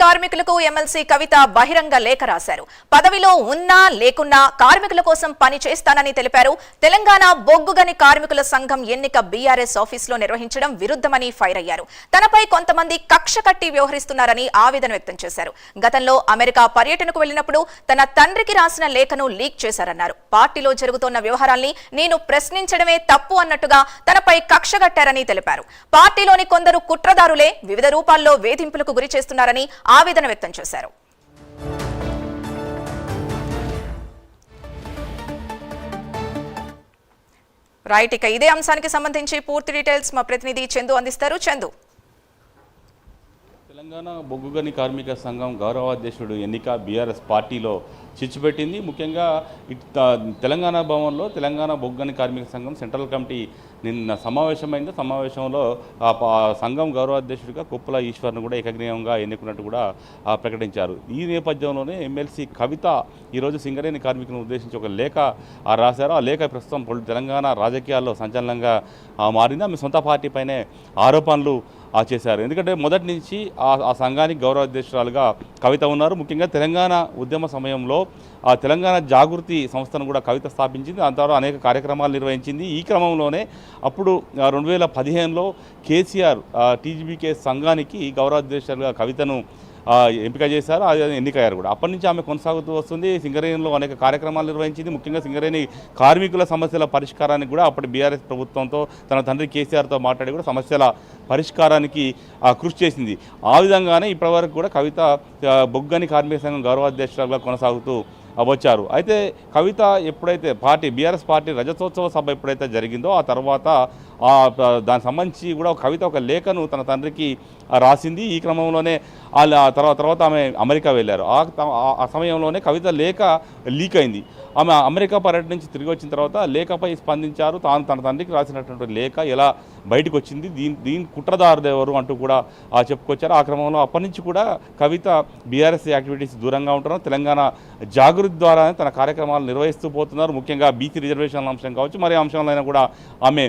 కార్మికులకు ఎమ్మెల్సీ కవిత బహిరంగ లేఖ రాశారు. పదవిలో ఉన్నా లేకున్నా కార్మికుల కోసం పని చేస్తానని తెలిపారు. తెలంగాణ బొగ్గుగని కార్మికుల సంఘం ఎన్నిక బీఆర్ఎస్ ఆఫీసులో నిర్వహించడం విరుద్ధమని ఫైర్ అయ్యారు. తనపై కొంతమంది కక్ష కట్టి వ్యవహరిస్తున్నారని ఆవేదన వ్యక్తం చేశారు. గతంలో అమెరికా పర్యటనకు వెళ్లినప్పుడు తన తండ్రికి రాసిన లేఖను లీక్ చేశారన్నారు. పార్టీలో జరుగుతున్న వ్యవహారాల్ని నేను ప్రశ్నించడమే తప్పు అన్నట్టుగా తనపై కక్షగట్టారని తెలిపారు. పార్టీలోని కొందరు కుట్రదారులే వివిధ రూపాల్లో వేధింపులకు గురి చేస్తున్నారని ఆవేదన వ్యక్తం చేశారు. రైట్, ఇక ఇదే అంశానికి సంబంధించి పూర్తి డీటెయిల్స్ మా ప్రతినిధి చందు అందిస్తారు. చందు, తెలంగాణ బొగ్గుగని కార్మిక సంఘం గౌరవాధ్యక్షుడు ఎన్నిక బీఆర్ఎస్ పార్టీలో చిచ్చుపెట్టింది. ముఖ్యంగా తెలంగాణ భవన్లో తెలంగాణ బొగ్గుగని కార్మిక సంఘం సెంట్రల్ కమిటీ నిన్న సమావేశమైంది. సమావేశంలో సంఘం గౌరవాధ్యక్షుడిగా కుప్పల ఈశ్వర్ను కూడా ఏకగ్రీవంగా ఎన్నుకున్నట్టు కూడా ప్రకటించారు. ఈ నేపథ్యంలోనే ఎమ్మెల్సీ కవిత ఈరోజు సింగరేణి కార్మికులను ఉద్దేశించి ఒక లేఖ రాశారు. ఆ లేఖ ప్రస్తుతం తెలంగాణ రాజకీయాల్లో సంచలనంగా మారింది. ఆమె సొంత పార్టీపైనే ఆరోపణలు చేశారు. ఎందుకంటే మొదటి నుంచి ఆ సంఘానికి గౌరవాధ్యక్షురాలుగా కవిత ఉన్నారు. ముఖ్యంగా తెలంగాణ ఉద్యమ సమయంలో ఆ తెలంగాణ జాగృతి సంస్థను కూడా కవిత స్థాపించింది. దాని తర్వాత అనేక కార్యక్రమాలు నిర్వహించింది. ఈ క్రమంలోనే అప్పుడు 2015లో కేసీఆర్ టీజీబీకే సంఘానికి గౌరవాధ్యక్షులుగా కవితను ఎంపిక చేశారు. ఎన్నికయ్యారు కూడా. అప్పటి నుంచి ఆమె కొనసాగుతూ వస్తుంది. సింగరేణిలో అనేక కార్యక్రమాలు నిర్వహించింది. ముఖ్యంగా సింగరేణి కార్మికుల సమస్యల పరిష్కారానికి కూడా అప్పటి బీఆర్ఎస్ ప్రభుత్వంతో తన తండ్రి కేసీఆర్తో మాట్లాడి కూడా సమస్యల పరిష్కారానికి కృషి చేసింది. ఆ విధంగానే ఇప్పటివరకు కూడా కవిత బొగ్గుగని కార్మిక సంఘం గౌరవాధ్యక్షులుగా కొనసాగుతూ వచ్చారు. అయితే కవిత ఎప్పుడైతే బీఆర్ఎస్ పార్టీ రజతోత్సవ సభ ఎప్పుడైతే జరిగిందో ఆ తర్వాత దానికి సంబంధించి కూడా కవిత ఒక లేఖను తన తండ్రికి రాసింది. ఈ క్రమంలోనే తర్వాత ఆమె అమెరికా వెళ్ళారు. ఆ సమయంలోనే కవిత లేఖ లీక్ అయింది. ఆమె అమెరికా పర్యటన నుంచి తిరిగి వచ్చిన తర్వాత లేఖపై స్పందించారు. తన తండ్రికి రాసినటువంటి లేఖ ఎలా బయటకు వచ్చింది, దీని కుట్రదారులు ఎవరు అంటూ కూడా చెప్పుకొచ్చారు. ఆ క్రమంలో అప్పటి నుంచి కూడా కవిత బీఆర్ఎస్ యాక్టివిటీస్ దూరంగా ఉంటున్నారు. తెలంగాణ జాగృతి ద్వారానే తన కార్యక్రమాలు నిర్వహిస్తూ పోతున్నారు. ముఖ్యంగా బీసీ రిజర్వేషన్ల అంశం కావచ్చు, మరి అంశాలైనా కూడా ఆమె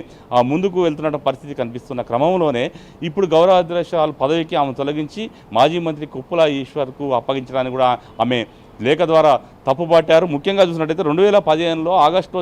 ముందుకు వెళ్తున్న పరిస్థితి కనిపిస్తున్న క్రమంలోనే ఇప్పుడు గౌరవాధ్యక్షురాలు పదవికి ఆమె తొలగించి మాజీ మంత్రి కుప్పల ఈశ్వర్కు అప్పగించడానికి కూడా ఆమె లేఖ ద్వారా తప్పుపట్టారు. ముఖ్యంగా చూసినట్టయితే 2015లో ఆగస్టులో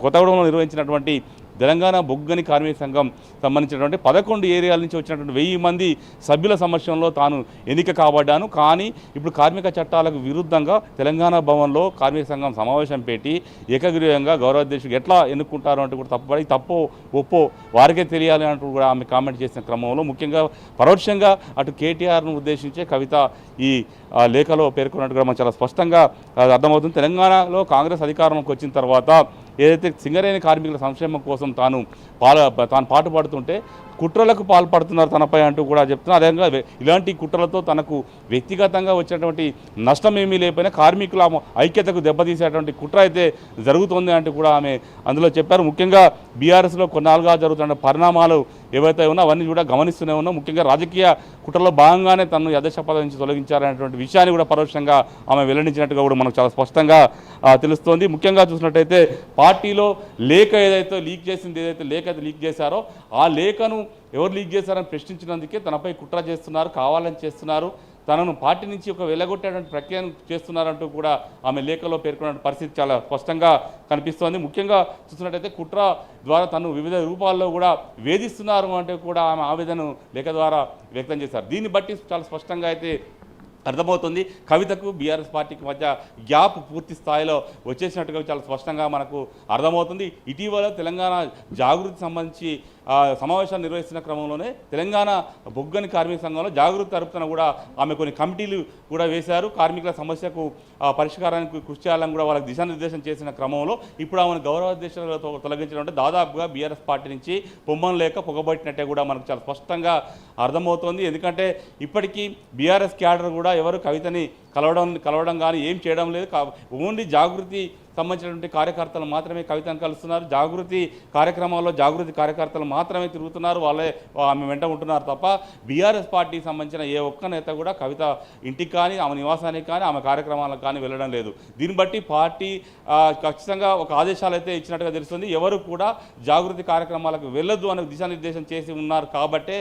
కొత్తగూడెంలో నిర్వహించినటువంటి తెలంగాణ బొగ్గుగని కార్మిక సంఘం సంబంధించినటువంటి 11 ఏరియాల నుంచి వచ్చినటువంటి 1000 మంది సభ్యుల సమక్షంలో తాను ఎన్నిక కాబడ్డాను. కానీ ఇప్పుడు కార్మిక చట్టాలకు విరుద్ధంగా తెలంగాణ భవన్లో కార్మిక సంఘం సమావేశం పెట్టి ఏకగ్రీవంగా గౌరవాధ్యక్షుడు ఎట్లా ఎన్నుకుంటారు అంటూ కూడా తప్పో ఒప్పో వారికే తెలియాలి అంటూ కూడా ఆమె కామెంట్ చేసిన క్రమంలో ముఖ్యంగా పరోక్షంగా అటు కేటీఆర్ను ఉద్దేశించే కవిత ఈ లేఖలో పేర్కొన్నట్టు కూడా మనకు చాలా స్పష్టంగా అర్థమవుతుంది. తెలంగాణలో కాంగ్రెస్ అధికారంలోకి వచ్చిన తర్వాత ఏదైతే సింగరేణి కార్మికుల సంక్షేమం కోసం తాను పాటుపడుతుంటే కుట్రలకు పాల్పడుతున్నారు తనపై అంటూ కూడా చెప్తున్నారు. అదేవిధంగా ఇలాంటి కుట్రలతో తనకు వ్యక్తిగతంగా వచ్చినటువంటి నష్టం ఏమీ లేకపోయినా కార్మికుల ఐక్యతకు దెబ్బతీసేటువంటి కుట్ర అయితే జరుగుతుంది అంటూ కూడా ఆమె అందులో చెప్పారు. ముఖ్యంగా బీఆర్ఎస్లో కొన్నాళ్ళుగా జరుగుతున్న పరిణామాలు ఏవైతే ఉన్నా అవన్నీ కూడా గమనిస్తూనే ఉన్నాం. ముఖ్యంగా రాజకీయ కుట్రలో భాగంగానే తనను అధ్యక్ష పదవి నుంచి తొలగించారనేటువంటి విషయాన్ని కూడా పరోక్షంగా ఆమె వెల్లడించినట్టుగా కూడా మనకు చాలా స్పష్టంగా తెలుస్తోంది. ముఖ్యంగా చూసినట్టయితే పార్టీలో లేఖ ఏదైతే లీక్ చేశారో ఆ లేఖను ఎవరు లీక్ చేశారని ప్రశ్నించినందుకే తనపై కుట్ర చేస్తున్నారు, కావాలని చేస్తున్నారు, తనను పార్టీ నుంచి ఒక వెళ్ళగొట్టేటువంటి ప్రక్రియను చేస్తున్నారంటూ కూడా ఆమె లేఖలో పేర్కొన్న పరిస్థితి చాలా స్పష్టంగా కనిపిస్తోంది. ముఖ్యంగా చూసినట్టయితే కుట్ర ద్వారా తను వివిధ రూపాల్లో కూడా వేధిస్తున్నారు అంటూ కూడా ఆమె ఆవేదన లేఖ ద్వారా వ్యక్తం చేశారు. దీన్ని బట్టి చాలా స్పష్టంగా అయితే అర్థమవుతుంది కవితకు బీఆర్ఎస్ పార్టీకి మధ్య గ్యాప్ పూర్తి స్థాయిలో వచ్చేసినట్టుగా చాలా స్పష్టంగా మనకు అర్థమవుతుంది. ఇటీవల తెలంగాణ జాగృతి సంబంధించి సమావేశాలు నిర్వహిస్తున్న క్రమంలోనే తెలంగాణ బొగ్గుగని కార్మిక సంఘంలో జాగృతి తరపున కూడా ఆమె కొన్ని కమిటీలు కూడా వేశారు. కార్మికుల సమస్యకు పరిష్కారానికి కృషి చేయాలని కూడా వాళ్ళకి దిశానిర్దేశం చేసిన క్రమంలో ఇప్పుడు ఆమెను గౌరవాధ్యక్షులతో తొలగించడం దాదాపుగా బీఆర్ఎస్ పార్టీ నుంచి పొమ్మను లేక పొగబట్టినట్టే కూడా మనకు చాలా స్పష్టంగా అర్థమవుతోంది. ఎందుకంటే ఇప్పటికీ బీఆర్ఎస్ క్యాడర్ కూడా ఎవరు కవితని కలవడం కానీ ఏం చేయడం లేదు. ఓన్లీ జాగృతి సంబంధించినటువంటి కార్యకర్తలు మాత్రమే కవితను కలుస్తున్నారు. జాగృతి కార్యక్రమాల్లో జాగృతి కార్యకర్తలు మాత్రమే తిరుగుతున్నారు, వాళ్ళే ఆమె వెంట ఉంటున్నారు తప్ప బీఆర్ఎస్ పార్టీకి సంబంధించిన ఏ ఒక్క నేత కూడా కవిత ఇంటికి కానీ ఆమె నివాసానికి కానీ ఆమె కార్యక్రమాలకు కానీ వెళ్ళడం లేదు. దీన్ని బట్టి పార్టీ ఖచ్చితంగా ఒక ఆదేశాలు అయితే ఇచ్చినట్టుగా తెలుస్తుంది. ఎవరు కూడా జాగృతి కార్యక్రమాలకు వెళ్ళొద్దు అనే దిశానిర్దేశం చేసి ఉన్నారు కాబట్టే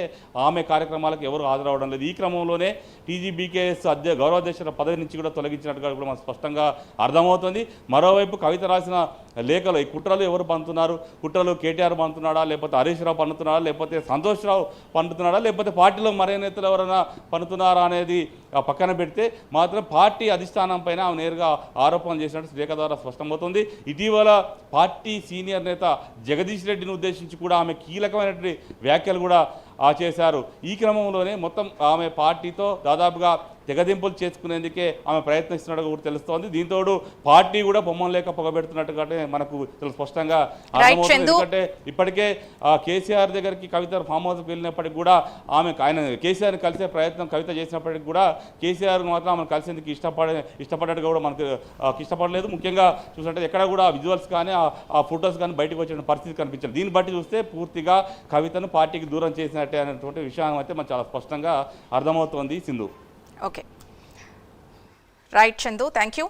ఆమె కార్యక్రమాలకు ఎవరు హాజరవడం లేదు. ఈ క్రమంలోనే టీజీబీకేఎస్ గౌరవాధ్యక్షుల పదవి నుంచి కూడా తొలగించినట్టుగా కూడా మనకు స్పష్టంగా అర్థమవుతుంది. మరోవైపు కవిత రాసిన లేఖలు ఈ కుట్రలు ఎవరు పండుతున్నారు, కుట్రలు కేటీఆర్ పండుతున్నాడా, లేకపోతే హరీష్ రావు పండుతున్నాడా, లేకపోతే సంతోష్ రావు పండుతున్నాడా, లేకపోతే పార్టీలో మరే నేతలు ఎవరైనా పండుతున్నారా అనేది పక్కన పెడితే మాత్రం పార్టీ అధిష్టానం పైన ఆమె నేరుగా ఆరోపణలు చేసినట్టు లేఖ ద్వారా స్పష్టమవుతుంది. ఇటీవల పార్టీ సీనియర్ నేత జగదీష్ రెడ్డిని ఉద్దేశించి కూడా ఆమె కీలకమైనటువంటి వ్యాఖ్యలు కూడా చేశారు. ఈ క్రమంలోనే మొత్తం ఆమె పార్టీతో దాదాపుగా తెగదింపులు చేసుకునేందుకే ఆమె ప్రయత్నిస్తున్నట్టుగా కూడా తెలుస్తోంది. దీంతో పార్టీ కూడా బొమ్మం లేక పొగబెడుతున్నట్టుగా మనకు స్పష్టంగా అర్థమవుతుంది. ఎందుకంటే ఇప్పటికే కేసీఆర్ దగ్గరికి కవిత ఫామ్ హౌస్కి వెళ్ళినప్పటికీ కూడా ఆయన కేసీఆర్ని కలిసే ప్రయత్నం కవిత చేసినప్పటికీ కూడా కేసీఆర్ మాత్రం ఆమెను కలిసేందుకు ఇష్టపడ్డట్టుగా కూడా మనకు ఇష్టపడలేదు. ముఖ్యంగా చూసినట్టు ఎక్కడ కూడా విజువల్స్ కానీ ఆ ఫొటోస్ కానీ బయటకు వచ్చిన పరిస్థితి కనిపించారు. దీన్ని బట్టి చూస్తే పూర్తిగా కవితను పార్టీకి దూరం చేసినట్టే అనేటువంటి విషయం అయితే మనకు చాలా స్పష్టంగా అర్థమవుతోంది. Sindhu. Okay, right Chandu, thank you.